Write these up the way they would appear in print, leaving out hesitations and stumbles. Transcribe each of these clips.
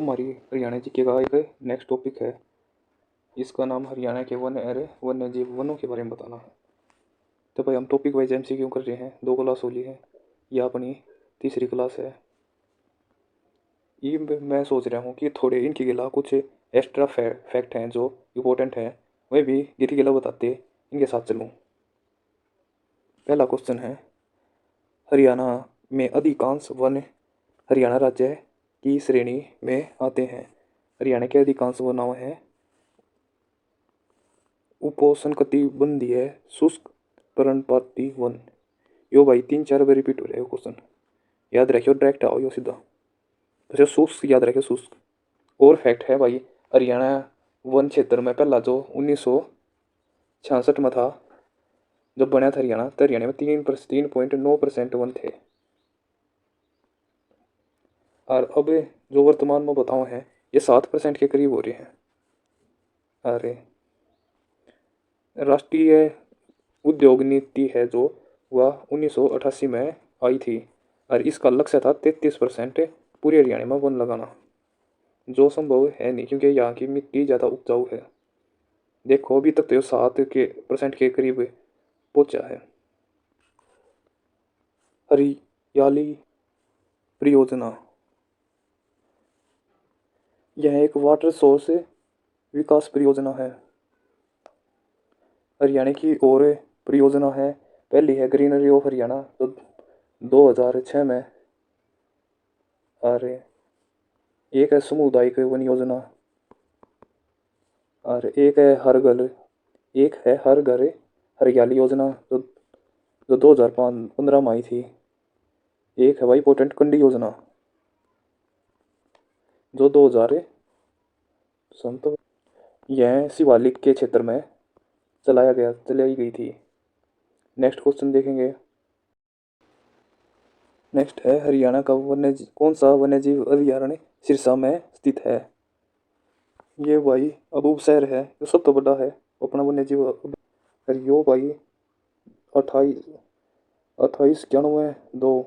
हमारी हरियाणा जी का एक नेक्स्ट टॉपिक है। इसका नाम हरियाणा के वन्य जीव वनों के बारे में बताना है। तो भाई हम टॉपिक वाइज MCQ कर रहे हैं। 2 क्लास होली है, यह अपनी तीसरी क्लास है। ये मैं सोच रहा हूँ कि थोड़े इनके गिला कुछ एक्स्ट्रा फैक्ट हैं जो इम्पोर्टेंट हैं, वह भी गिरी गिला बताते इनके साथ चलूँ। पहला क्वेश्चन है, हरियाणा में अधिकांश वन हरियाणा राज्य की श्रेणी में आते हैं। हरियाणा के अधिकांश वनों हैं उपोष्णकटिबंधीय शुष्क पर्णपाती वन। यो भाई 3-4 बार रिपीट हो रहा है क्वेश्चन, याद रखियो, डायरेक्ट आओ यो सीधा। अच्छा शुष्क याद रखियो, शुष्क। और फैक्ट है भाई, हरियाणा वन क्षेत्र में पहला जो 1966 में था, जब बना था हरियाणा, तो हरियाणा में 3.9% वन थे। और अब जो वर्तमान में बताओ है, ये 7% के करीब हो रहे हैं। अरे राष्ट्रीय उद्योग नीति है जो वह 1988 में आई थी, और इसका लक्ष्य था 33% पूरे हरियाणा में वन लगाना, जो संभव है नहीं क्योंकि यहाँ की मिट्टी ज़्यादा उपजाऊ है। देखो अभी तक तो 7% के करीब पहुंचा है। हरियाली परियोजना, यह एक वाटर सोर्स विकास परियोजना है। हरियाणा की और परियोजना है, पहली है ग्रीनरी ऑफ हरियाणा तो 2006 में, और एक है सामुदायिक वन योजना, और एक है हर घर हरियाली योजना जो 2015 में आई थी। एक है भाई पोटेंट कंडी योजना जो 2007, यह शिवालिक के क्षेत्र में चलाई गई थी। नेक्स्ट क्वेश्चन देखेंगे। नेक्स्ट है, हरियाणा का कौन सा वन्यजीव अभयारण्य सिरसा में स्थित है। ये भाई अबूब शहर है, जो सब तो बड़ा है अपना वन्यजीव। यो भाई 28,91,2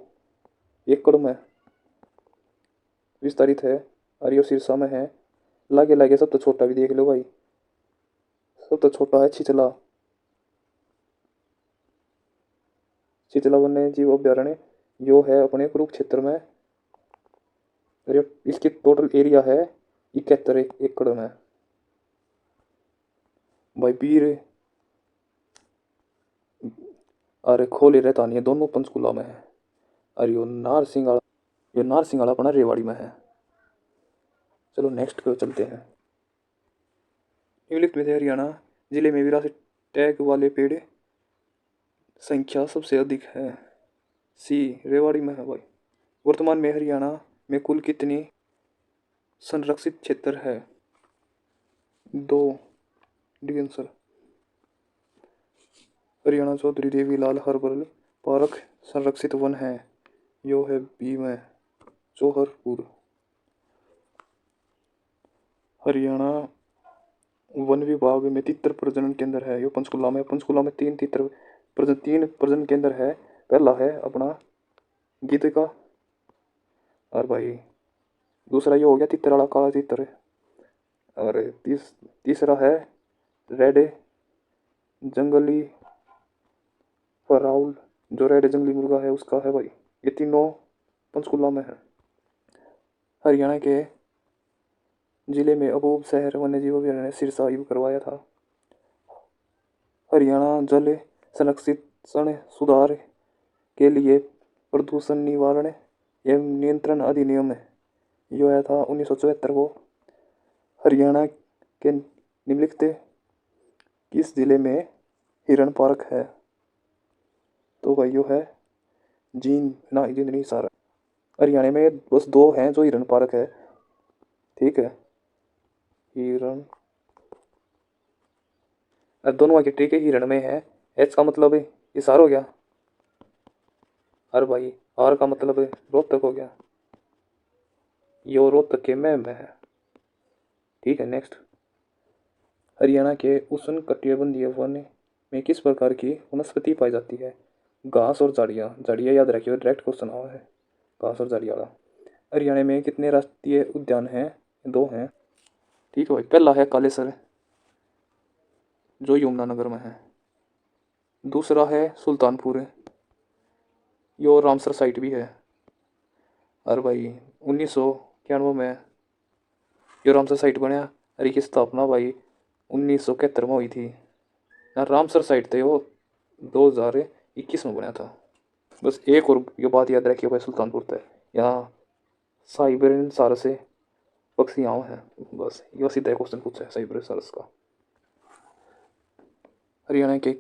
एकड़ में विस्तारित है, और यो सिरसा में है। लागे लागे सब तो छोटा भी देख लो भाई, सब तो छोटा है छिचला वन्य जीव अभ्यारण्य, यो है अपने कुरुक्षेत्र में। इसकी टोटल एरिया है 71 एकड़ में। भाई बीर और खोले रहता नहीं है, दोनों पंचकुला में है। और यो नारसिंगाड़ा अपना रेवाड़ी में है। चलो नेक्स्ट को चलते हैं। निम्नलिखित में से हरियाणा जिले में विरासत टैग वाले पेड़ संख्या सबसे अधिक है। सी रेवाड़ी में है भाई। वर्तमान में हरियाणा में कुल कितनी संरक्षित क्षेत्र है। 2 D answer. Haryana Chaudhary Devilal herbal park संरक्षित वन है, यो है बी में चौहरपुर। हरियाणा वन विभाग में तितर प्रजनन केंद्र है, यो पंचकुला में। पंचकुला में 3 प्रजनन केंद्र है। पहला है अपना गिद्ध का, और भाई दूसरा ये हो गया तितराड़ा काला तितर, और तीसरा है रेड जंगली फराउल, जो रेड जंगली मुर्गा है उसका है भाई। ये तीनों पंचकुला में है। हरियाणा के जिले में अबूब शहर वन्यजीव अभयारण्य सिरसा करवाया था। हरियाणा जल संरक्षण सुधार के लिए प्रदूषण निवारण एवं नियंत्रण अधिनियम जो आया था 1974 को। हरियाणा के निम्नलिखित किस जिले में हिरण पार्क है। तो भाई यो है नहीं सारा। हरियाणा में बस 2 हैं जो हिरण पार्क है, ठीक है। हिरण दोनों की ठीक है, हिरण में है। एच का मतलब ये सार हो गया, और भाई आर का मतलब रोहतक हो गया। यो रोहतक के में है, ठीक है। नेक्स्ट, हरियाणा के उष्णकटिबंधीय वन में किस प्रकार की वनस्पति पाई जाती है। घास और झाड़ियाँ याद रखिए, डायरेक्ट क्वेश्चन आया है घास और झाड़ियाँ। हरियाणा में कितने राष्ट्रीय उद्यान हैं। दो हैं। ठीक है भाई, पहला है कालेसर जो यमुनानगर में है। दूसरा है सुल्तानपुर, यो रामसर साइट भी है। और भाई 1991 में यो रामसर साइट बनया। और इसकी स्थापना भाई 1971 में हुई थी। यहाँ रामसर साइट थे वो 2021 में बना था। बस एक और ये बात याद रखिए भाई, सुल्तानपुर थे यहाँ साइबेरियन सारस से पक्षी यहाँ हैं। बस ये सीधा क्वेश्चन पूछा है साइबेरियन सारस का। हरियाणा के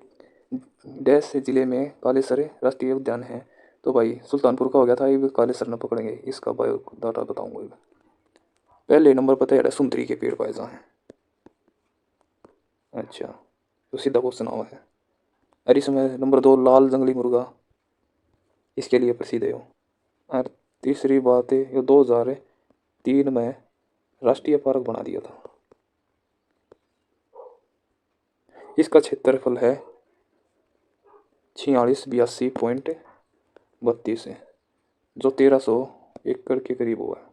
डैश जिले में कालेसर राष्ट्रीय उद्यान है। तो भाई सुल्तानपुर का हो गया था, ये कालेसर न पकड़ेंगे। इसका बायो डाटा बताऊंगा। पहले नंबर पर है सुंदरी के पेड़ पाए जहाँ हैं। अच्छा, तो सीधा क्वेश्चन आवा है। और इसमें नंबर 2 लाल जंगली मुर्गा इसके लिए प्रसिद्ध है। और तीसरी बात है, ये 2003 में राष्ट्रीय पार्क बना दिया था। इसका क्षेत्रफल है 4682.32 है, जो 1300 एकड़ के करीब हुआ है।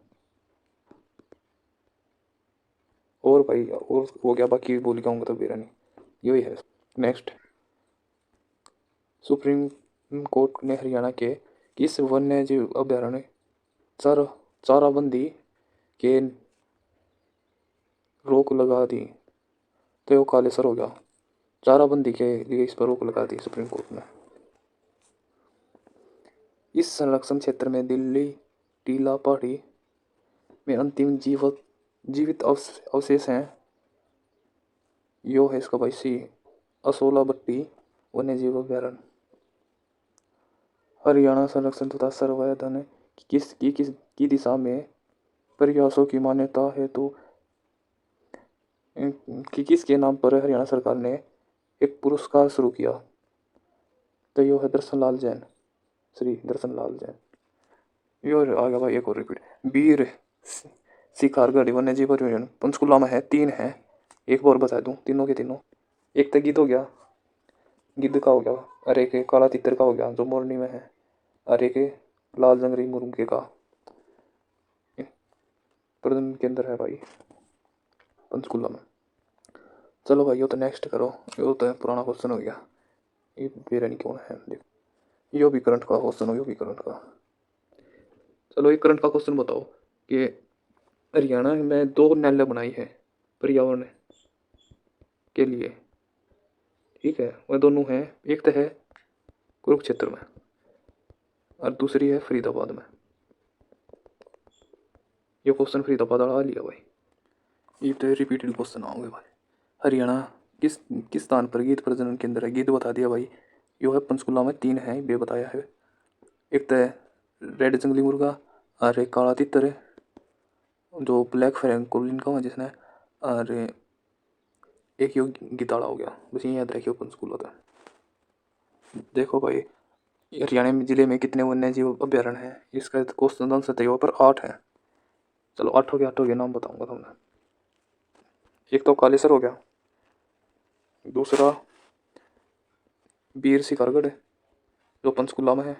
और भाई और हो गया, बाकी बोल गाऊंगा तो मेरा नहीं, यही है। नेक्स्ट, सुप्रीम कोर्ट ने हरियाणा के किस वन्य जीव अभ्यारण्य चाराबंदी के रोक लगा दी? तो वो कालेसर हो गया। चाराबंदी के लिए इस पर रोक लगा दी सुप्रीम कोर्ट ने। इस संरक्षण क्षेत्र में दिल्ली टीला पहाड़ी में अंतिम जीवित अवशेष हैं। यो है इसका भाई सी असोला बट्टी वन्य जीव अभ्यारण्य। हरियाणा संरक्षण तथा संवर्धन की दिशा में प्रयासों की मान्यता है तो किसके नाम पर हरियाणा सरकार ने एक पुरस्कार शुरू किया? तो यो है दर्शन लाल जैन, श्री दर्शन लाल जैन। यो आ गया भाई एक और रिपीट। वीर शिकारगढ़ वन्य जीव अभ्यारण्य पंचकुला में है, 3 है। एक बार बता दूं, तीनों के तीनों। एक तो गिद्ध हो गया, गिद्ध का हो गया। और एक काला तितर का हो गया जो मोरनी में है। और एक लाल जंगली मुर्गे का प्रजनन केंद्र है भाई पंचकुला में। चलो भाई, यो तो नेक्स्ट करो। यो तो पुराना क्वेश्चन हो गया। ये मेरा नहीं कौन है, देख। यो भी करंट का क्वेश्चन हो, यो भी करंट का। चलो एक करंट का क्वेश्चन बताओ कि हरियाणा में 2 नहरें बनाई है पर्यावरण के लिए। ठीक है, वह दोनों हैं, एक तो है कुरुक्षेत्र में और दूसरी है फरीदाबाद में। ये क्वेश्चन फरीदाबाद वाला लिया भाई, ये तो रिपीटेड क्वेश्चन आओगे भाई। हरियाणा किस किस स्थान पर गिद्ध प्रजनन केंद्र है? गिद्ध बता दिया भाई, यो है पंचकुला में, 3 है ये बताया है। एक तो है रेड जंगली मुर्गा और एक काला तितर है जो ब्लैक फ्रैंकोलिन का है जिसने। और एक यो गिताड़ा हो गया। बस ये याद रखियो पंचकुला था। देखो भाई, हरियाणा में जिले में कितने वन्य जीव अभ्यारण्य है? इसका क्वेश्चन आंसर तय पर 8 है। चलो 8 हो गया नाम बताऊंगा तुमने। एक तो कालेसर हो गया, दूसरा वीर शिकारगढ़ है जो पंचकुला में है।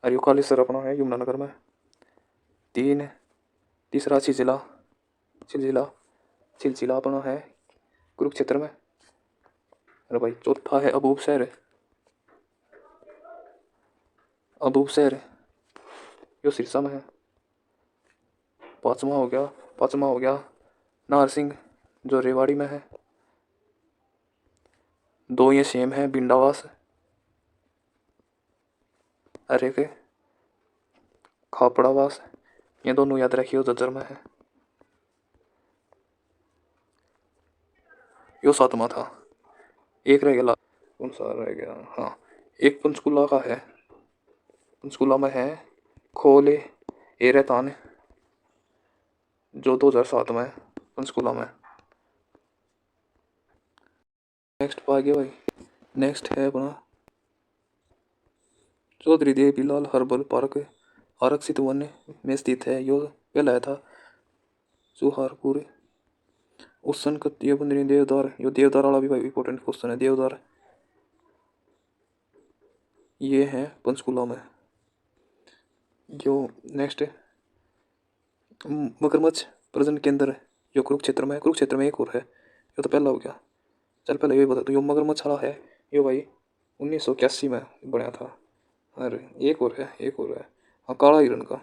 और यो कालेसर अपना है यमुनानगर में। 3, तीसरा छिलचिला छिलचिला छिलचिला अपना है कुरुक्षेत्र में। अरे भाई चौथा है अबूब शहर यो सिरसा में है। पाँचवा हो गया नारसिंह जो रेवाड़ी में है। 2 ये सेम है बिंडावास। अरे के खापड़ावास, ये दोनों याद रखियो जज्जर में है। यो 7वां था। एक रह गया, कौन सा रह गया? हाँ, एक पंचकुला का है। पंचकुला में है खोले एरेतान जो 2007 में पंचकुला में। नेक्स्ट पा गया भाई। नेक्स्ट है अपना चौधरी देवीलाल हर्बल पार्क आरक्षित वन में स्थित है। यो कहलाया था सुहारपुर उष्णकटिबंधीय बंदरी देवदार। यो देवदार वाला भी भाई इंपॉर्टेंट क्वेश्चन है। देवदार ये है पंचकुला में। जो नेक्स्ट है मगरमच्छ प्रजन केंद्र जो कुरुक्षेत्र में है, कुरुक्षेत्र में एक और है, ये तो पहला हो गया। चल पहले ये बता, तो यो मगरमच्छ वाला है ये भाई 1981 में बना था। अरे एक और है, एक और है, हाँ काला हिरण का,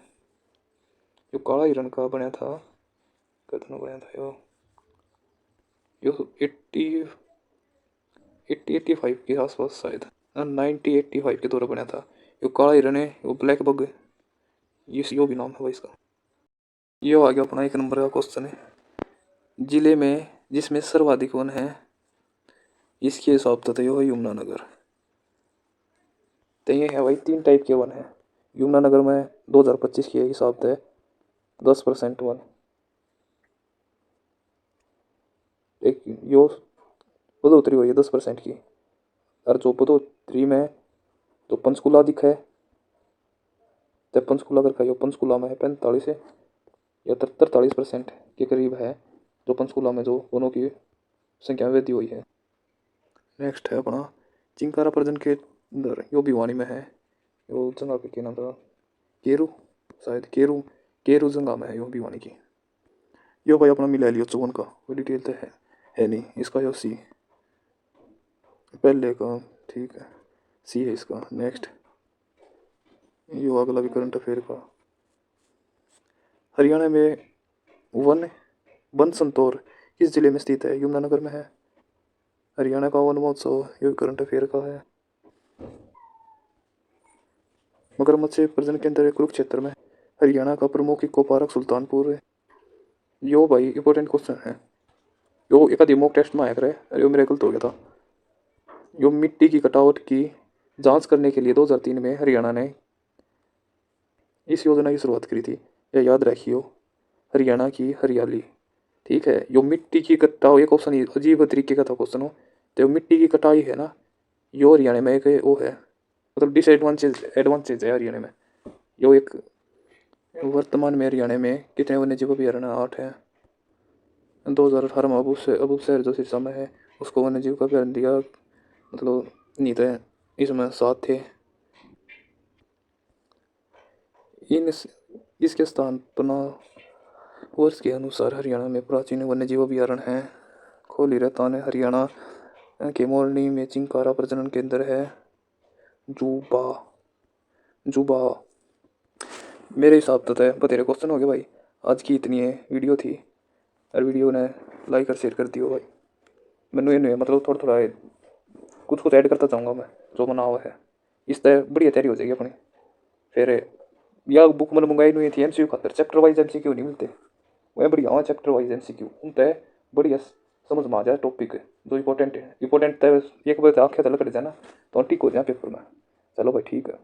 जो काला हिरण का बना था, कितना बना था यो 80-85 के आसपास शायद, 1985 के दौरान बना था। यो काला हिरण है, यो ब्लैक बग, यो भी नाम है भाई इसका। यो आ गया अपना 1 नंबर का क्वेश्चन है, जिले में जिसमें सर्वाधिक वन है, इसके हिसाब से तो यो है यमुनानगर। तो ये है भाई 3 टाइप के वन है यमुनानगर में। 2025 के हिसाब से 10% वन, एक यो बढ़ोतरी हुई है 10% की। और जो बढ़ोतरी में तो पंचकुला दिखा है, जब पंचकुला कर यो पंचकुला में है 45 है या 43% के करीब है, जो पंचकुला में जो वनों की संख्या में वृद्धि हुई है। नेक्स्ट है अपना चिंकारा प्रजन के अंदर, यो भिवानी में है, यो जगह पे क्या नाम था, केरू, शायद केरू, केरू जगह में है यो भिवानी की। यो भाई अपना मिला लियो चौवन का, कोई डिटेल तो है नहीं इसका, यो सी पहले का, ठीक है सी है इसका। नेक्स्ट यो अगला भी करंट अफेयर का, हरियाणा में वन संतोर किस जिले में स्थित है, यमुनानगर में है। हरियाणा का वन महोत्सव, ये करंट अफेयर का है। मगरमच्छ प्रजनन केंद्र है कुरुक्षेत्र में। हरियाणा का प्रमुख इको पार्क सुल्तानपुर है। यो भाई इंपॉर्टेंट क्वेश्चन है, यो एक आधी मॉक टेस्ट में आया करे, अरे यो मेरा गलत हो गया था। यो मिट्टी की कटावट की जांच करने के लिए 2003 में हरियाणा ने इस योजना की शुरुआत करी थी, यह याद रखियो, हरियाणा की हरियाली, ठीक है। यो मिट्टी की कटाव, एक ऑप्शन अजीब तरीके का था क्वेश्चन हो, तो मिट्टी की कटाई है ना, यो हरियाणा में एक वो है, मतलब डिसएडवांटेज एडवांटेज है हरियाणा में। यो एक वर्तमान में हरियाणा में कितने वन्य जीव अभ्यारण्य, 8 है। 2018 में अबूसर जो सिरसा में है, उसको वन्य जीव का अभ्यारण्य दिया, मतलब नहीं थे, इसमें 7 थे। इसके स्थापना वर्ष के अनुसार हरियाणा में प्राचीन वन्य जीव अभ्यारण्य है। खोली रहता है हरियाणा के मोरनी में चिंकारा प्रजनन केंद्र है। जुबा जुबा मेरे हिसाब से बतेरे क्वेश्चन हो गए भाई। आज की इतनी है वीडियो थी, और वीडियो ने लाइक और शेयर कर दियो भाई। मैंने ये नहीं मतलब थोड़ा थोड़ा कुछ कुछ ऐड करता चाहूँगा मैं, जो बना हुआ है इस तरह बढ़िया तैयारी हो जाएगी अपनी। फिर या बुक मैंने मंगाई नहीं थी MCQ खातर, चैप्टर वाइज MCQ नहीं मिलते, वह बढ़िया हाँ चैप्टर वाइज MCQ उनते बढ़िया समझ में आ जाए टॉपिक जो इंपॉर्टेंट है। इंपॉर्टेंट एक बार आँखें तलक जाए ना तो टिक हो जाए पेपर में। चलो भाई ठीक है।